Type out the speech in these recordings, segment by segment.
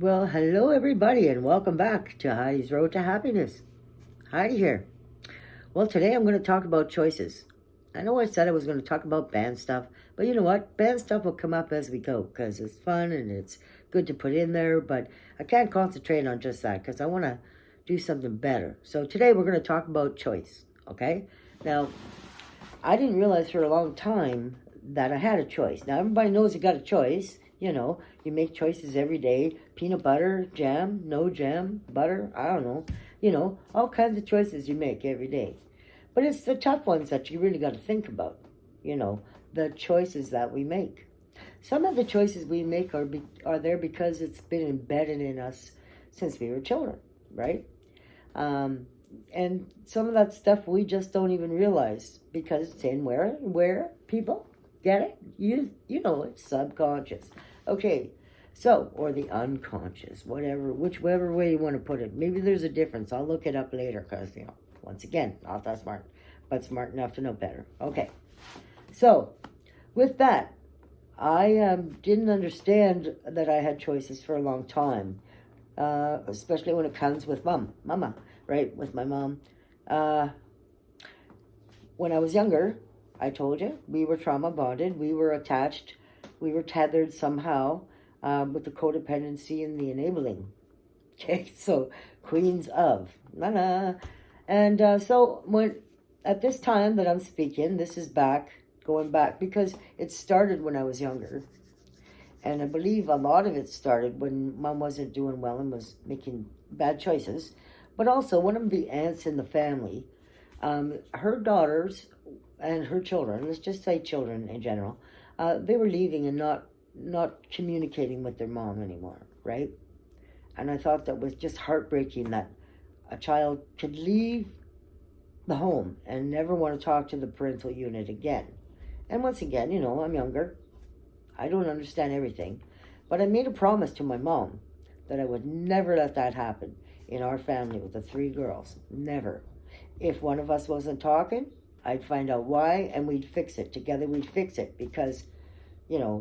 Well, hello everybody, and welcome back to Heidi's Road to Happiness. Heidi here. Well, today I'm going to talk about choices. I know I said I was going to talk about band stuff, but you know what? Band stuff will come up as we go because it's fun and it's good to put in there, but I can't concentrate on just that because I want to do something better. So today we're going to talk about choice, okay? Now, I didn't realize for a long time that I had a choice. Now, everybody knows you got a choice. You know, you make choices every day. Peanut butter, jam, no jam, butter, I don't know. You know, all kinds of choices you make every day. But it's the tough ones that you really got to think about. You know, the choices that we make. Some of the choices we make are there because it's been embedded in us since we were children, right? Um, and some of that stuff we just don't even realize because it's in where people get it. You know it's subconscious. Okay, so or the unconscious, whichever way you want to put it. Maybe there's a difference. I'll look it up later because once again, not that smart, but smart enough to know better. Okay, so with that, I didn't understand that I had choices for a long time, especially when it comes with mama, right? With my mom. Uh, when I was younger, I told you, we were trauma bonded. We were attached. We were tethered somehow with the codependency and the enabling. Okay, so queens of. Na-na. And so when at this time that I'm speaking, this is going back, because it started when I was younger. And I believe a lot of it started when mom wasn't doing well and was making bad choices. But also, one of the aunts in the family, her daughters and her children, let's just say children in general, they were leaving and not communicating with their mom anymore, right? And I thought that was just heartbreaking that a child could leave the home and never want to talk to the parental unit again. And once again, I'm younger. I don't understand everything. But I made a promise to my mom that I would never let that happen in our family with the three girls. Never. If one of us wasn't talking, I'd find out why and we'd fix it. Together we'd fix it because,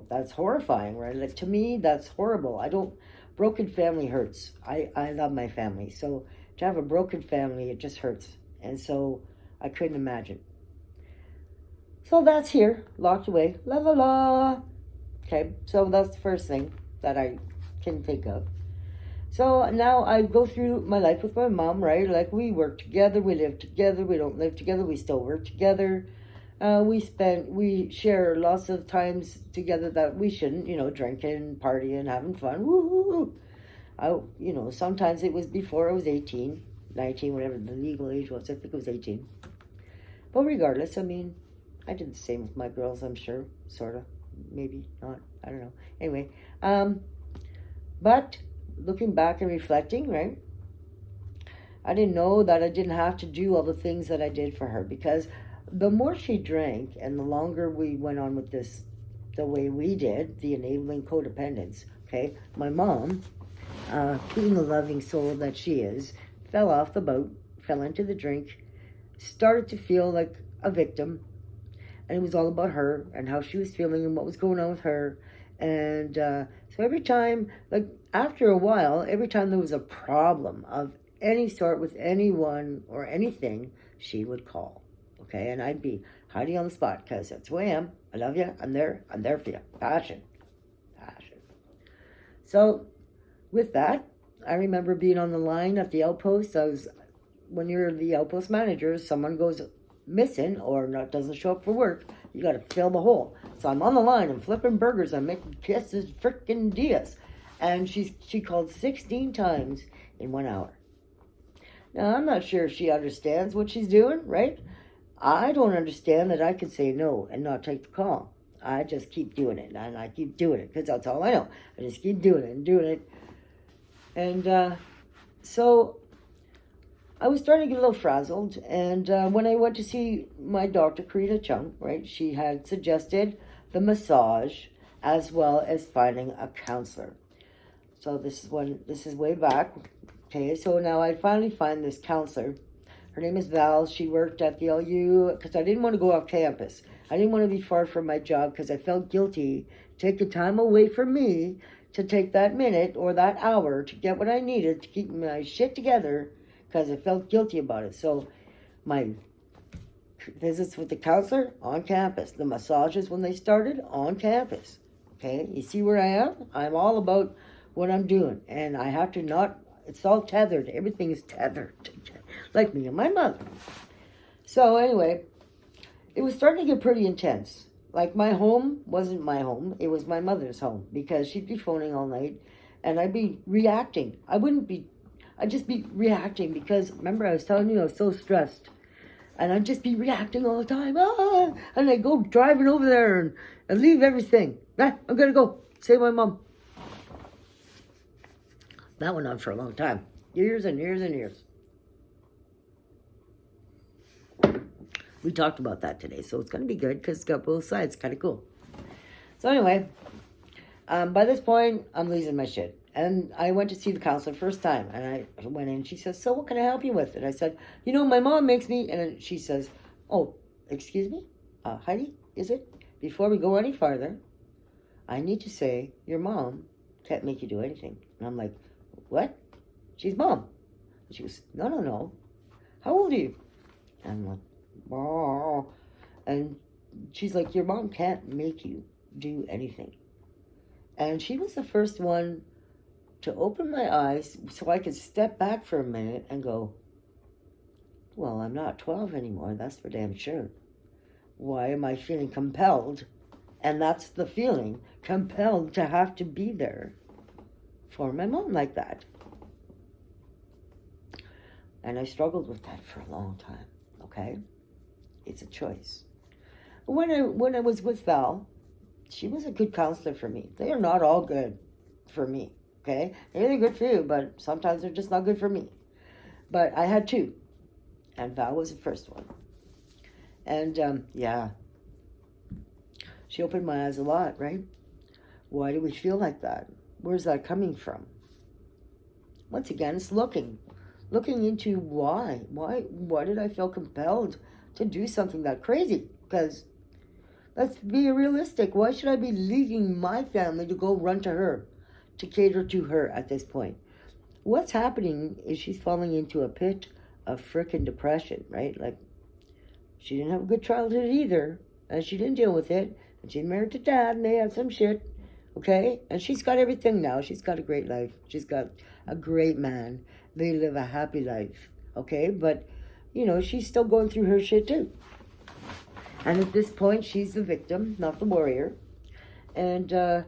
that's horrifying, right? Like, to me, that's horrible. Broken family hurts. I love my family. So to have a broken family, it just hurts. And so I couldn't imagine. So that's here, locked away. La la la. Okay, so that's the first thing that I can think of. So now I go through my life with my mom, right? Like, we work together, we live together, we don't live together, we still work together. We share lots of times together that we shouldn't, drinking, partying, having fun. Woo! Sometimes it was before I was 18, 19, whatever the legal age was. I think it was 18. But regardless, I mean, I did the same with my girls, I'm sure, sort of. Maybe not, I don't know. Anyway, but looking back and reflecting, right, I didn't know that I didn't have to do all the things that I did for her, because the more she drank and the longer we went on with this the way we did, the enabling codependence, okay, my mom, being the loving soul that she is, fell off the boat, fell into the drink, started to feel like a victim. And it was all about her and how she was feeling and what was going on with her. And so every time, like, after a while, every time there was a problem of any sort with anyone or anything, she would call. Okay, and I'd be Heidi on the spot because that's who I am. I love you. I'm there for you. Passion. So with that, I remember being on the line at the outpost. When you're the outpost manager, someone goes missing or doesn't show up for work, you got to fill the hole. So I'm on the line, I'm flipping burgers, I'm making kisses frickin' dias. And she called 16 times in 1 hour. Now, I'm not sure if she understands what she's doing, right? I don't understand that I could say no and not take the call. I just keep doing it, and I keep doing it because that's all I know. I just keep doing it and doing it. And so I was starting to get a little frazzled, and when I went to see my doctor, Karita Chung, right, she had suggested the massage as well as finding a counselor. So this is way back. Okay, so now I finally find this counselor. Her name is Val. She worked at the LU because I didn't want to go off campus. I didn't want to be far from my job because I felt guilty taking time away from me to take that minute or that hour to get what I needed to keep my shit together because I felt guilty about it. So my visits with the counselor on campus, the massages when they started on campus. Okay, you see where I am? I'm all about what I'm doing, and I have to not. It's all tethered. Everything is tethered, like me and my mother. So anyway, it was starting to get pretty intense. Like my home wasn't my home; it was my mother's home because she'd be phoning all night, and I'd be reacting. I'd just be reacting because remember I was telling you I was so stressed. And I'd just be reacting all the time. Ah! And I'd go driving over there and leave everything. Ah, I'm going to go save my mom. That went on for a long time. Years and years and years. We talked about that today. So it's going to be good because it's got both sides. Kind of cool. So anyway, by this point, I'm losing my shit. And I went to see the counselor first time. And I went in. She says, so what can I help you with? And I said, my mom makes me. And then she says, oh, excuse me? Heidi, is it? Before we go any farther, I need to say your mom can't make you do anything. And I'm like, what? She's mom. And she goes, no. How old are you? And I'm like, oh. And she's like, your mom can't make you do anything. And she was the first one to open my eyes so I could step back for a minute and go, well, I'm not 12 anymore, that's for damn sure. Why am I feeling compelled? And that's the feeling, compelled to have to be there for my mom like that. And I struggled with that for a long time, okay? It's a choice. When I was with Val, she was a good counselor for me. They are not all good for me. Okay, they're good for you, but sometimes they're just not good for me. But I had two, and Val was the first one. And yeah, she opened my eyes a lot, right? Why do we feel like that? Where's that coming from? Once again, it's looking into why. Why did I feel compelled to do something that crazy? Because let's be realistic. Why should I be leaving my family to go run to her? To cater to her at this point. What's happening is she's falling into a pit of frickin' depression, right? Like, she didn't have a good childhood either, and she didn't deal with it, and she's married to dad, and they had some shit, okay? And she's got everything now. She's got a great life. She's got a great man. They live a happy life, okay? But, she's still going through her shit too. And at this point, she's the victim, not the warrior. And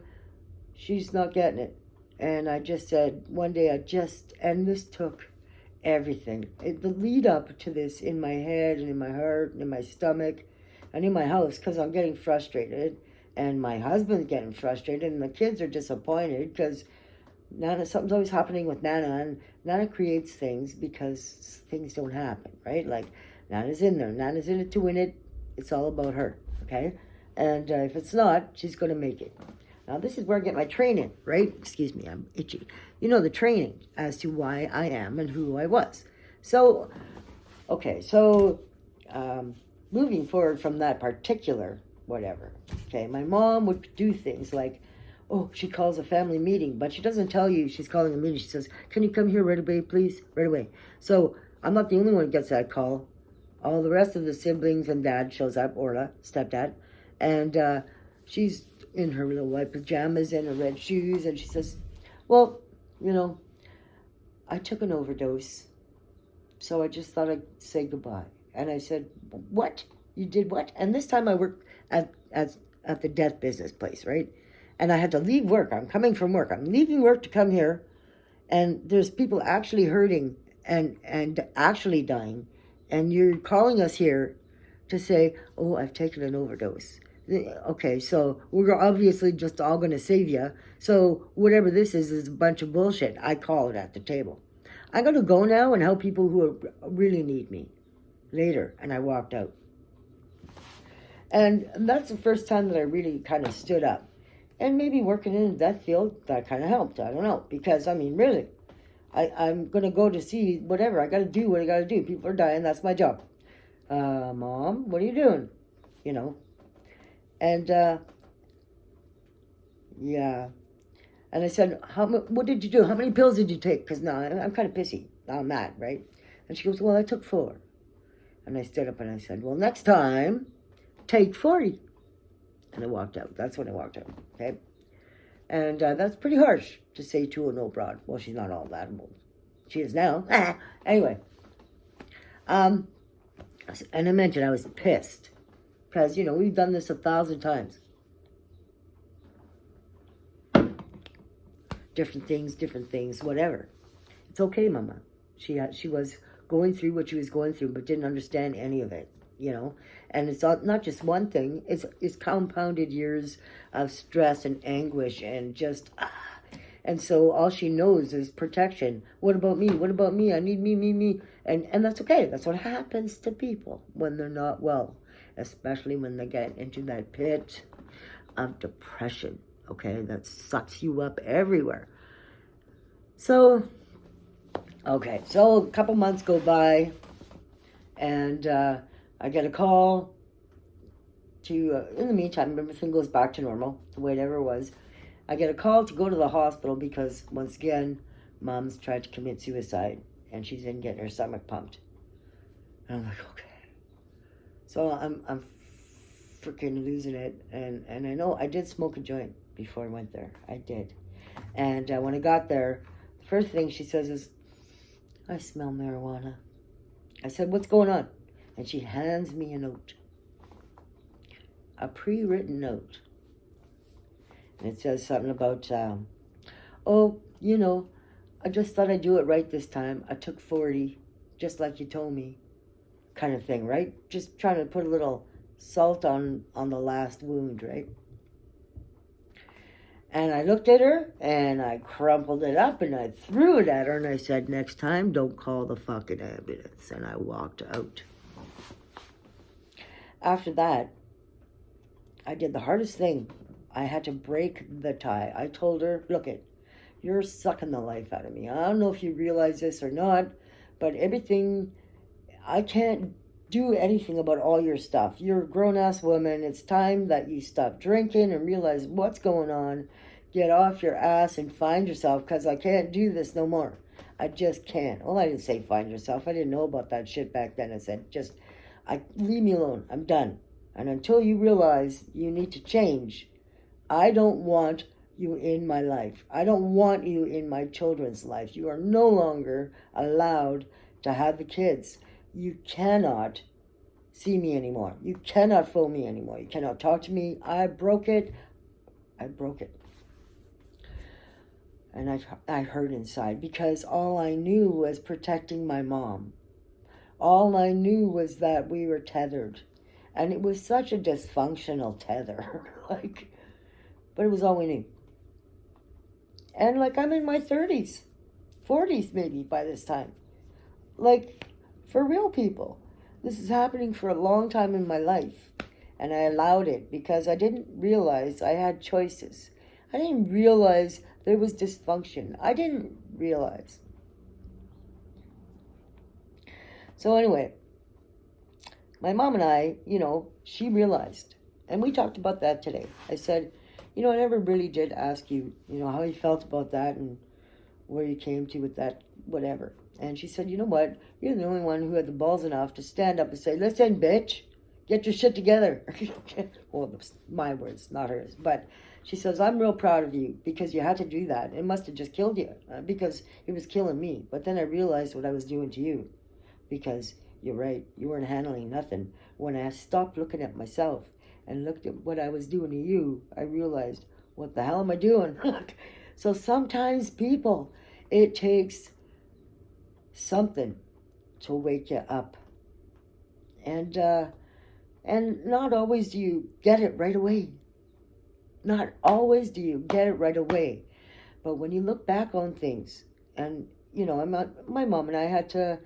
she's not getting it. And I just said, one day and this took everything. The lead up to this in my head and in my heart and in my stomach and in my house, because I'm getting frustrated and my husband's getting frustrated and the kids are disappointed because something's always happening with Nana, and Nana creates things because things don't happen, right? Like, Nana's in there. Nana's in it to win it. It's all about her, okay? And if it's not, she's going to make it. Now, this is where I get my training, right? Excuse me, I'm itchy. The training as to why I am and who I was. So, okay, moving forward from that particular whatever, okay, my mom would do things like, oh, she calls a family meeting, but she doesn't tell you she's calling a meeting. She says, can you come here right away, please? Right away. So, I'm not the only one who gets that call. All the rest of the siblings and dad shows up, Orla, stepdad, and she's in her little white pajamas and her red shoes, and she says, well, I took an overdose, so I just thought I'd say goodbye. And I said, what? You did what? And this time I worked at the death business place, right? And I had to leave work. I'm coming from work. I'm leaving work to come here, and there's people actually hurting and actually dying, and you're calling us here to say, oh, I've taken an overdose. Okay, so we're obviously just all going to save you. So whatever this is a bunch of bullshit. I call it at the table. I'm going to go now and help people who really need me later. And I walked out. And that's the first time that I really kind of stood up. And maybe working in that field, that kind of helped. I don't know. Because, really, I'm going to go to see whatever. I got to do what I got to do. People are dying. That's my job. Mom, what are you doing? And, yeah. And I said, what did you do? How many pills did you take? Because now I'm kind of pissy. Now I'm mad, right? And she goes, well, I took 4. And I stood up and I said, well, next time, take 40. And I walked out. That's when I walked out, okay? And that's pretty harsh to say to an old broad. Well, she's not all that old. She is now. Anyway. And I mentioned I was pissed. Because, we've done this 1,000 times. Different things, whatever. It's okay, Mama. She was going through what she was going through, but didn't understand any of it, And it's not just one thing. It's compounded years of stress and anguish and just, And so all she knows is protection. What about me? What about me? I need me. And that's okay. That's what happens to people when they're not well, especially when they get into that pit of depression. Okay, that sucks you up everywhere. So, a couple months go by, and I get a call to, in the meantime, everything goes back to normal, the way it ever was. I get a call to go to the hospital because, once again, Mom's tried to commit suicide, and she's in getting her stomach pumped. And I'm like, okay. So I'm freaking losing it, and I know I did smoke a joint before I went there. I did. And when I got there, the first thing she says is, I smell marijuana. I said, what's going on? And she hands me a note. A pre-written note. And it says something about, I just thought I'd do it right this time. I took 40, just like you told me, kind of thing, right? Just trying to put a little salt on the last wound, right? And I looked at her, and I crumpled it up, and I threw it at her, and I said, next time, don't call the fucking ambulance. And I walked out. After that, I did the hardest thing. I had to break the tie. I told her, look you're sucking the life out of me. I don't know if you realize this or not, but I can't do anything about all your stuff. You're a grown-ass woman. It's time that you stop drinking and realize what's going on. Get off your ass and find yourself, because I can't do this no more. I just can't. Well, I didn't say find yourself. I didn't know about that shit back then. I said, leave me alone. I'm done. And until you realize you need to change, I don't want you in my life. I don't want you in my children's life. You are no longer allowed to have the kids. You cannot see me anymore. You cannot phone me anymore. You cannot talk to me. I broke it. And I hurt inside, because all I knew was protecting my mom. All I knew was that we were tethered. And it was such a dysfunctional tether. But it was all we knew. And I'm in my 30s, 40s maybe by this time. For real, people. This is happening for a long time in my life. And I allowed it because I didn't realize I had choices. I didn't realize there was dysfunction. I didn't realize. So anyway, my mom and I, she realized. And we talked about that today. I said, I never really did ask you, how you felt about that and where you came to with that, whatever. And she said, you know what? You're the only one who had the balls enough to stand up and say, listen, bitch, get your shit together. Well, my words, not hers. But she says, I'm real proud of you because you had to do that. It must have just killed you because it was killing me. But then I realized what I was doing to you, because you're right. You weren't handling nothing. When I stopped looking at myself and looked at what I was doing to you, I realized, what the hell am I doing? So sometimes, people, it takes something to wake you up. And not always do you get it right away. Not always do you get it right away. But when you look back on things, and, my mom and I had to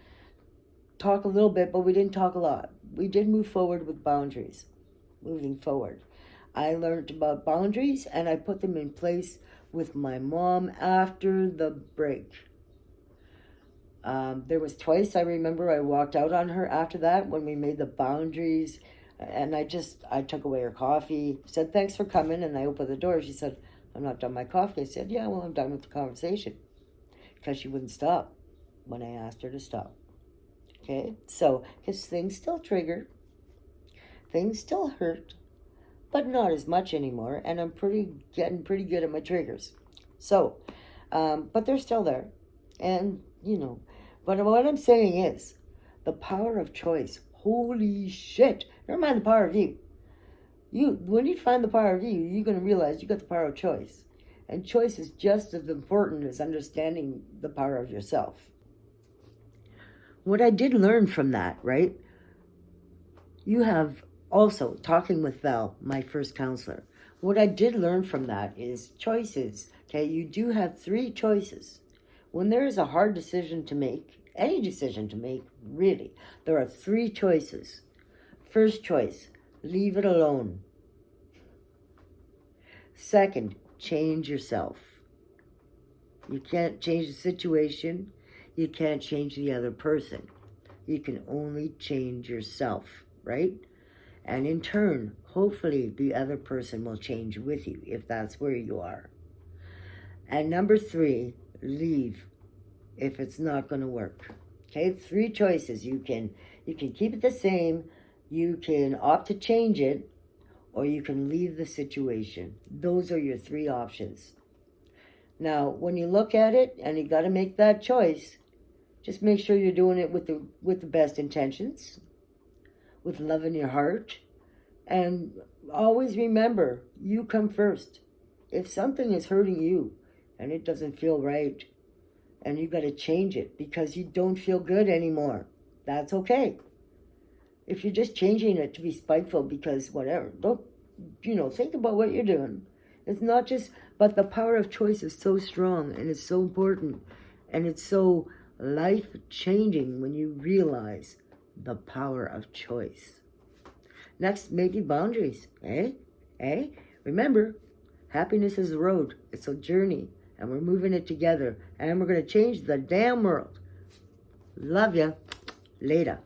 talk a little bit, but we didn't talk a lot. We did move forward with boundaries. Moving forward, I learned about boundaries, and I put them in place with my mom after the break. There was twice I remember I walked out on her after that when we made the boundaries, and I took away her coffee, said thanks for coming, and I opened the door. She said, I'm not done my coffee. I said, yeah, well, I'm done with the conversation. Because she wouldn't stop when I asked her to stop. Okay? So, because things still trigger, things still hurt, but not as much anymore. And I'm getting pretty good at my triggers. So, but they're still there. And, but what I'm saying is, the power of choice. Holy shit. Never mind the power of you. When you find the power of you, you're going to realize you got the power of choice. And choice is just as important as understanding the power of yourself. What I did learn from that, right? You have also, talking with Val, my first counselor, what I did learn from that is choices. Okay, you do have 3 choices. When there is a hard decision to make, any decision to make, really, there are 3 choices. First choice, leave it alone. Second, change yourself. You can't change the situation. You can't change the other person. You can only change yourself, right? And in turn, hopefully the other person will change with you if that's where you are. And number 3, leave if it's not going to work. Okay, 3 choices. You can keep it the same, you can opt to change it, or you can leave the situation. Those are your 3 options. Now, when you look at it and you got to make that choice, just make sure you're doing it with the best intentions, with love in your heart, and always remember, you come first. If something is hurting you and it doesn't feel right, and you got to change it because you don't feel good anymore, that's okay. If you're just changing it to be spiteful because whatever, don't, think about what you're doing. It's not just, but the power of choice is so strong and it's so important and it's so life-changing when you realize the power of choice. Next, maybe boundaries, eh? Remember, happiness is a road. It's a journey, and we're moving it together, and we're going to change the damn world. Love ya. Later.